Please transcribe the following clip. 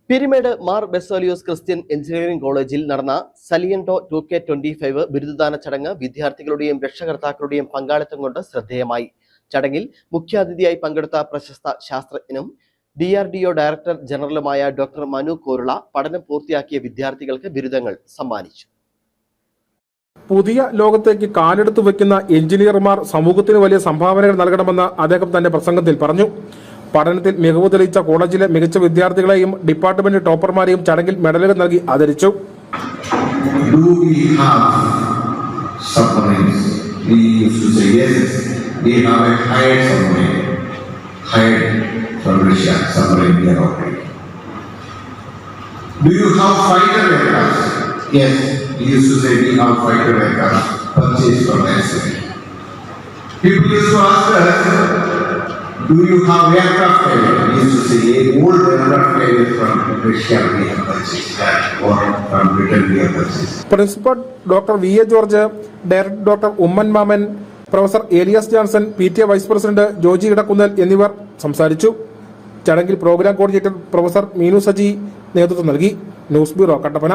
Peermade Mar Baselios Christian engineering കോളേജിൽ നടന്ന സലിയന്റോ 2K25 ബിരുദദാന ചടങ്ങ് വിദ്യാർത്ഥികളുടെയും രക്ഷകർത്താക്കളുടെയും പങ്കാളിത്തം കൊണ്ട് ശ്രദ്ധേയമായി. ചടങ്ങിൽ മുഖ്യാതിഥിയായി പങ്കെടുത്ത പ്രശസ്ത ശാസ്ത്രജ്ഞനും DRDO ഡയറക്ടർ ജനറലുമായ ഡോക്ടർ മനു കോരുള പഠനം പൂർത്തിയാക്കിയ വിദ്യാർത്ഥികൾക്ക് ബിരുദങ്ങൾ സമ്മാനിച്ചു. പുതിയ ലോകത്തേക്ക് കാലെടുത്തു വയ്ക്കുന്ന എഞ്ചിനീയർമാർ സമൂഹത്തിന് വലിയ സംഭാവനകൾ നൽകണമെന്ന് അദ്ദേഹം തന്റെ പ്രസംഗത്തിൽ പറഞ്ഞു. പഠനത്തിൽ മികവ് തെളിയിച്ച കോളേജിലെ മികച്ച വിദ്യാർത്ഥികളെയും ഡിപ്പാർട്ട്മെന്റ് ടോപ്പർമാരെയും ചടങ്ങിൽ മെഡലുകൾ നൽകി ആദരിച്ചു. Yes, we used to say we have fighter aircraft purchased from elsewhere. People used to ask us, do you have aircraft carrier? We used to say a old aircraft carrier from Russia we have purchased that, or from Britain we have purchased. Principal doctor VA George, director doctor Oommen Mammen, professor Elias Johnson, PTA vice president Joji Edakkunnel എന്നിവർ സംസാരിച്ചു. ചടങ്ങിൽ program coordinator professor Meenu Saji നേതൃത്വം നൽകി. News bureau, Kattappana.